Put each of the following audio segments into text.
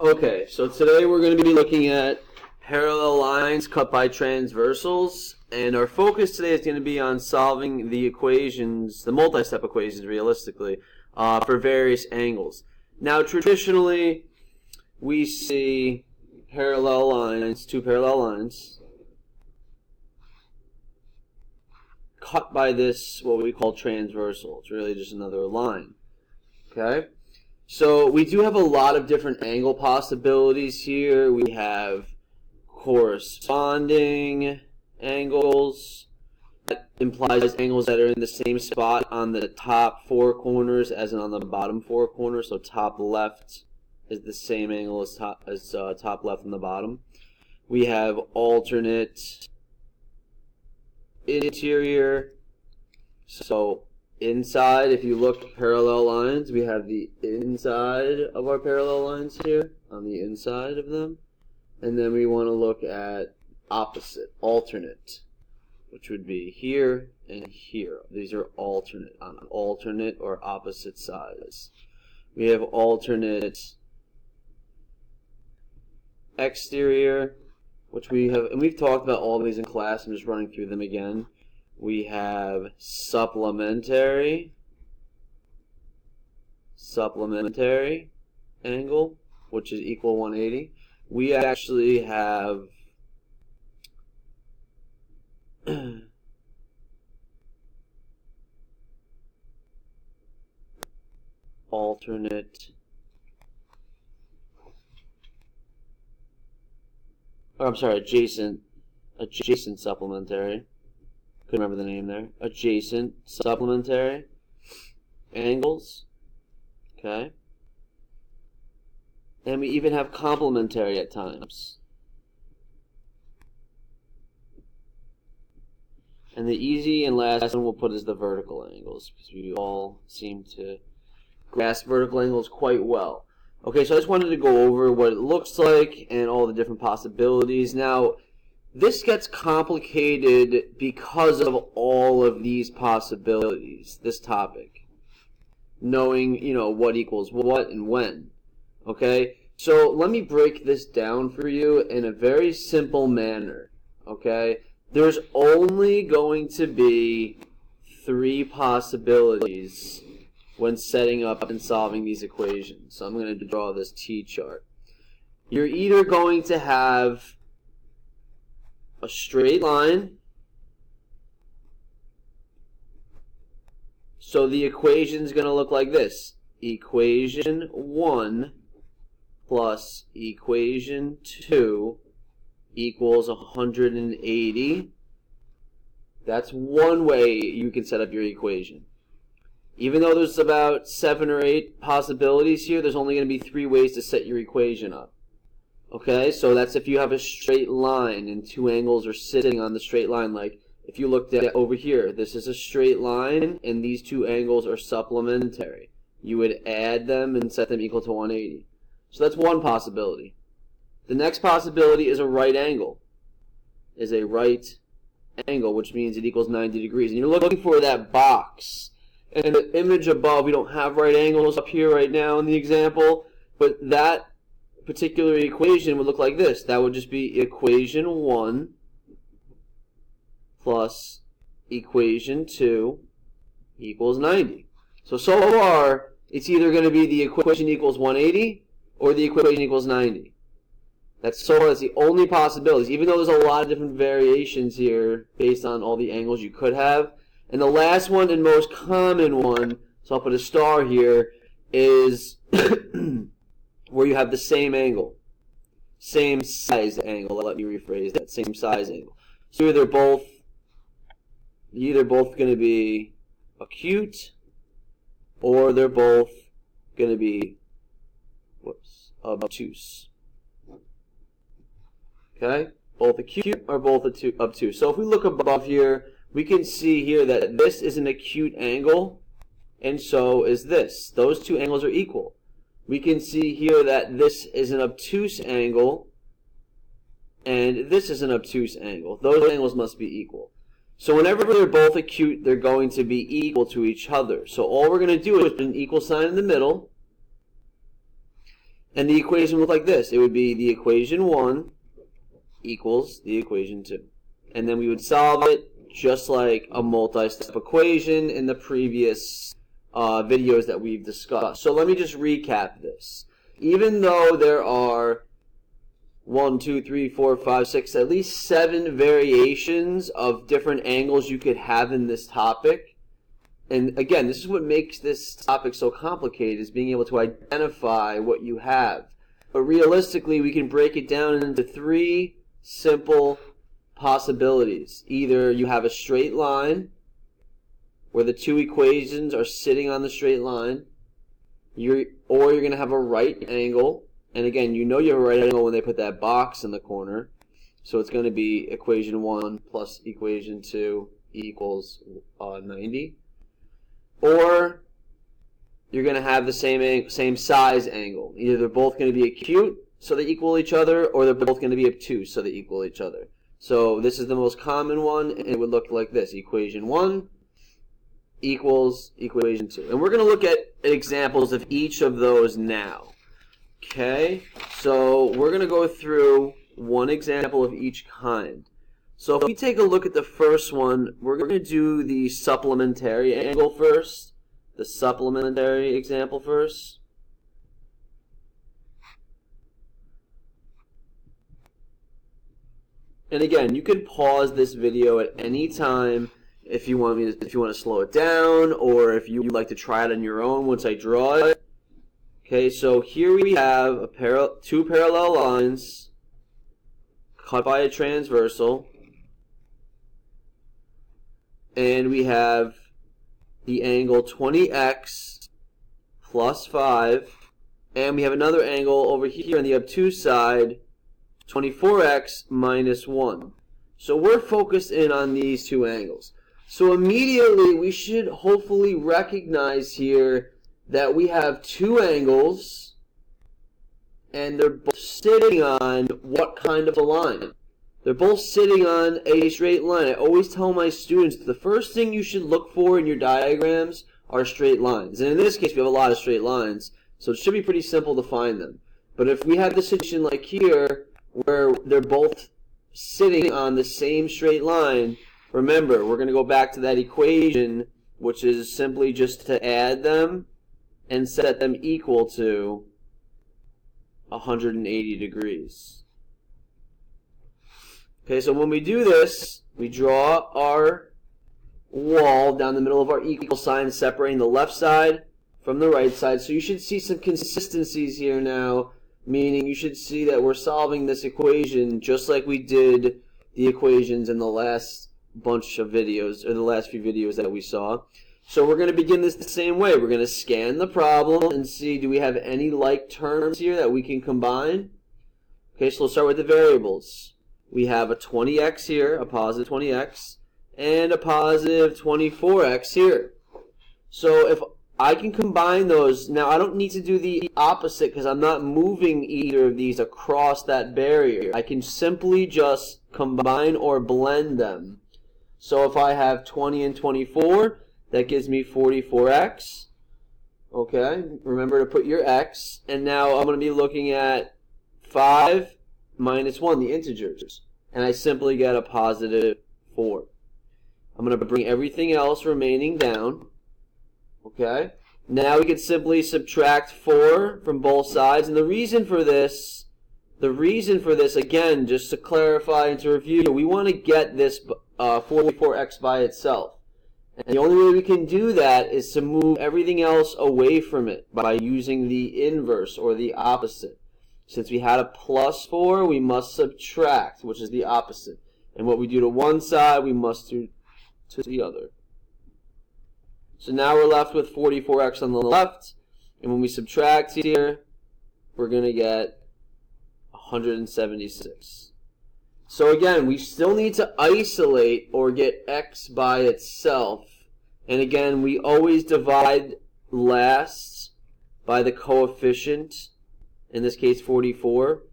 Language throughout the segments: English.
Okay, so today we're going to be looking at parallel lines cut by transversals, and our focus today is going to be on solving the equations, the multi-step equations realistically, for various angles. Now traditionally we see parallel lines, two parallel lines, cut by this, what we call transversal. It's really just another line, okay? So we do have a lot of different angle possibilities here. We have corresponding angles. That implies angles that are in the same spot on the top four corners as on the bottom four corners. So top left is the same angle as top left and the bottom. We have alternate interior. So inside, if you look at parallel lines, we have the inside of our parallel lines here, on the inside of them. And then we want to look at opposite, alternate, which would be here and here. These are alternate, on alternate or opposite sides. We have alternate exterior, which we have, and we've talked about all of these in class. I'm just running through them again. We have supplementary angle, which is equal 180. We actually have adjacent supplementary. Couldn't remember the name there. Adjacent supplementary angles. Okay. And we even have complementary at times. And the easy and last one we'll put is the vertical angles, because we all seem to grasp vertical angles quite well. Okay, so I just wanted to go over what it looks like and all the different possibilities. Now, this gets complicated because of all of these possibilities, this topic. Knowing, what equals what and when. Okay? So let me break this down for you in a very simple manner. Okay? There's only going to be three possibilities when setting up and solving these equations. So I'm going to draw this T-chart. You're either going to have a straight line. So the equation is going to look like this. Equation 1 plus equation 2 equals 180. That's one way you can set up your equation. Even though there's about 7 or 8 possibilities here, there's only going to be 3 ways to set your equation up. Okay, so that's if you have a straight line and two angles are sitting on the straight line. Like if you looked at over here, this is a straight line and these two angles are supplementary. You would add them and set them equal to 180. So that's one possibility. The next possibility is a right angle. Which means it equals 90 degrees. And you're looking for that box. And in the image above, we don't have right angles up here right now in the example, but that particular equation would look like this. That would just be equation 1 plus equation 2 equals 90. So far, it's either going to be the equation equals 180 or the equation equals 90. That's the only possibilities, even though there's a lot of different variations here based on all the angles you could have. And the last one and most common one, so I'll put a star here, is where you have the same angle. Same size angle. Let me rephrase that. Same size angle. So either both going to be acute, or they're both going to be obtuse. Okay? Both acute or both obtuse. So if we look above here, we can see here that this is an acute angle, and so is this. Those two angles are equal. We can see here that this is an obtuse angle, and this is an obtuse angle. Those angles must be equal. So whenever they're both acute, they're going to be equal to each other. So all we're going to do is put an equal sign in the middle, And the equation would look like this. It would be the equation 1 equals the equation 2. And then we would solve it just like a multi-step equation in the previous videos that we've discussed. So let me just recap this. Even though there are 1, 2, 3, 4, 5, 6, at least 7 variations of different angles you could have in this topic. And again, this is what makes this topic so complicated, is being able to identify what you have. But realistically, we can break it down into 3 simple possibilities. Either you have a straight line where the 2 equations are sitting on the straight line, or you're going to have a right angle. And again, you know you have a right angle when they put that box in the corner. So it's going to be equation 1 plus equation 2 equals 90. Or you're going to have the same size angle. Either they're both going to be acute, so they equal each other, or they're both going to be obtuse, so they equal each other. So this is the most common one, and it would look like this. Equation 1 equals equation 2. And we're going to look at examples of each of those now. Okay, so we're going to go through one example of each kind. So if we take a look at the first one, we're going to do the supplementary angle first, the supplementary example first. And again, you can pause this video at any time if you want to slow it down, or if you would like to try it on your own once I draw it. Okay, so here we have two parallel lines cut by a transversal, and we have the angle 20x plus 5, and we have another angle over here on the obtuse side, 24x minus 1. So we're focused in on these 2 angles. So immediately we should hopefully recognize here that we have 2 angles, and they're both sitting on what kind of a line? They're both sitting on a straight line. I always tell my students the first thing you should look for in your diagrams are straight lines. And in this case, we have a lot of straight lines, so it should be pretty simple to find them. But if we have the situation like here, where they're both sitting on the same straight line, remember, we're going to go back to that equation, which is simply just to add them and set them equal to 180 degrees. Okay, so when we do this, we draw our wall down the middle of our equal sign, separating the left side from the right side. So you should see some consistencies here now, meaning you should see that we're solving this equation just like we did the equations in the last bunch of videos, or the last few videos that we saw. So we're going to begin this the same way. We're going to scan the problem and see, do we have any like terms here that we can combine? Okay, so let's start with the variables. We have a 20x here, a positive 20x, and a positive 24x here. So if I can combine those, now I don't need to do the opposite because I'm not moving either of these across that barrier. I can simply just combine or blend them. So if I have 20 and 24, that gives me 44x. Okay, remember to put your x. And now I'm going to be looking at 5 minus 1, the integers. And I simply get a positive 4. I'm going to bring everything else remaining down. Okay, now we can simply subtract 4 from both sides. And the reason for this, again, just to clarify and to review, we want to get this 44x by itself. And the only way we can do that is to move everything else away from it by using the inverse or the opposite. Since we had a plus 4, we must subtract, which is the opposite. And what we do to one side, we must do to the other. So now we're left with 44x on the left. And when we subtract here, we're going to get 176. So again, we still need to isolate or get x by itself. And again, we always divide last by the coefficient, in this case 44.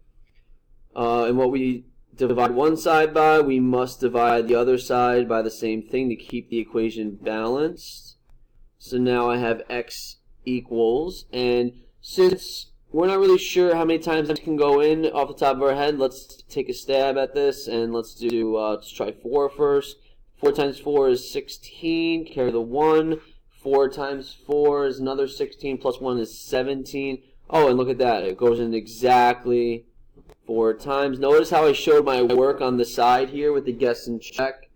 And what we divide one side by, we must divide the other side by the same thing to keep the equation balanced. So now I have x equals, and since we're not really sure how many times this can go in off the top of our head. Let's take a stab at this, and let's try 4 first. 4 times 4 is 16, carry the 1. 4 times 4 is another 16, plus 1 is 17. Oh, and look at that. It goes in exactly 4 times. Notice how I showed my work on the side here with the guess and check.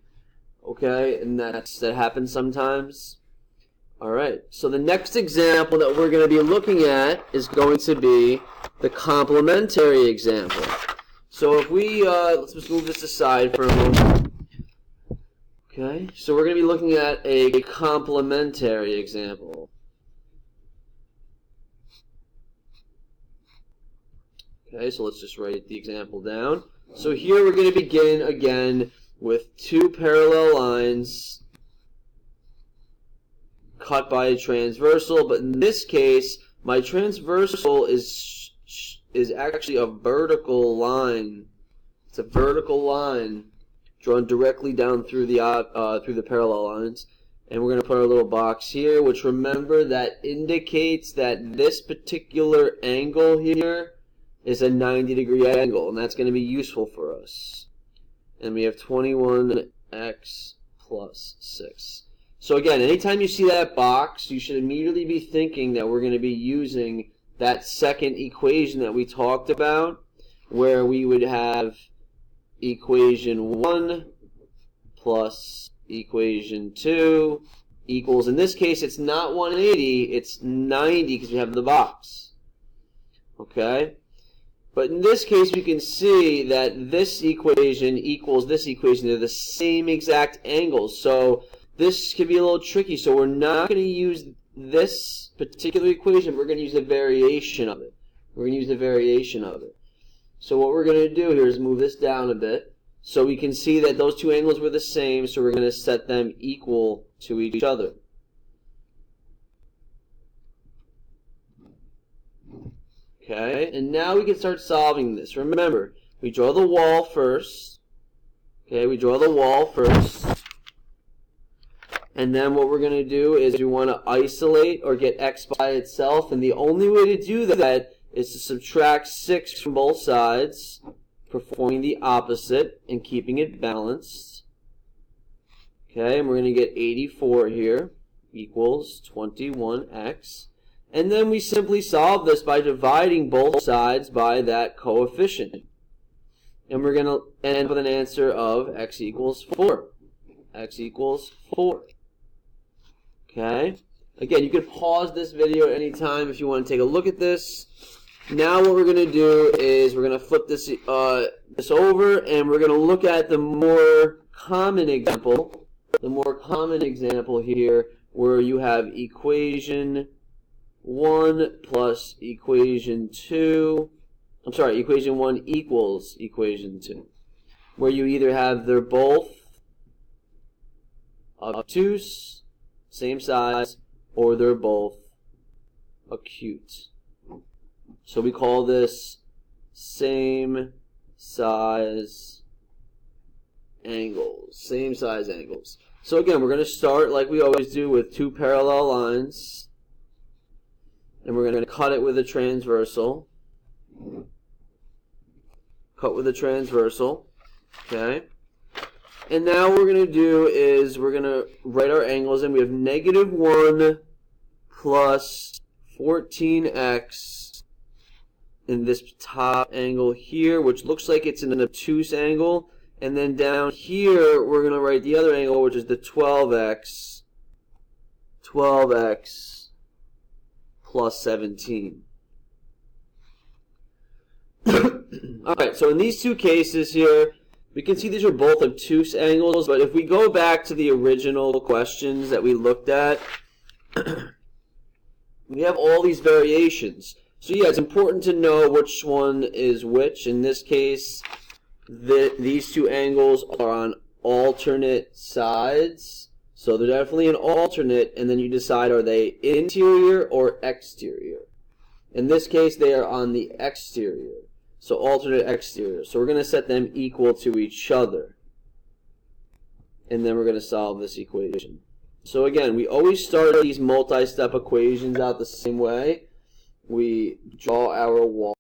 Okay, and that happens sometimes. Alright, so the next example that we're going to be looking at is going to be the complementary example. So if we, let's just move this aside for a moment. Okay, so we're going to be looking at a complementary example. Okay, so let's just write the example down. So here we're going to begin again with 2 parallel lines cut by a transversal, but in this case, my transversal is actually a vertical line. It's a vertical line drawn directly down through the parallel lines, and we're going to put our little box here, which, remember, that indicates that this particular angle here is a 90-degree angle, and that's going to be useful for us. And we have 21x plus 6. So again, anytime you see that box, you should immediately be thinking that we're going to be using that second equation that we talked about, where we would have equation 1 plus equation 2 equals, in this case, it's not 180, it's 90 because we have the box. Okay? But in this case, we can see that this equation equals this equation. They're the same exact angles. So this can be a little tricky. So we're not going to use this particular equation. We're going to use a variation of it. We're going to use the variation of it. So what we're going to do here is move this down a bit. So we can see that those 2 angles were the same. So we're going to set them equal to each other. Okay, and now we can start solving this. Remember, we draw the wall first. Okay, we draw the wall first. And then what we're going to do is we want to isolate or get x by itself. And the only way to do that is to subtract 6 from both sides, performing the opposite and keeping it balanced. Okay, and we're going to get 84 here equals 21x. And then we simply solve this by dividing both sides by that coefficient. And we're going to end with an answer of x equals 4. X equals 4. Okay? Again, you can pause this video at any time if you want to take a look at this. Now what we're going to do is we're going to flip this over, and we're going to look at the more common example. The more common example here, where you have equation 1 plus equation 2. I'm sorry, equation 1 equals equation 2. Where you either have they're both obtuse, same size, or they're both acute. So we call this same size angles. Same size angles. So again, we're going to start like we always do with 2 parallel lines. And we're going to cut it with a transversal. Cut with a transversal. Okay. And now what we're going to do is we're going to write our angles, and we have -1 plus 14x in this top angle here, which looks like it's an obtuse angle. And then down here, we're going to write the other angle, which is the 12x plus 17. Alright, so in these 2 cases here, we can see these are both obtuse angles, but if we go back to the original questions that we looked at, we have all these variations. So yeah, it's important to know which one is which. In this case, these 2 angles are on alternate sides. So they're definitely an alternate, and then you decide, are they interior or exterior? In this case, they are on the exterior. So alternate exterior. So we're going to set them equal to each other. And then we're going to solve this equation. So again, we always start these multi-step equations out the same way. we draw our wall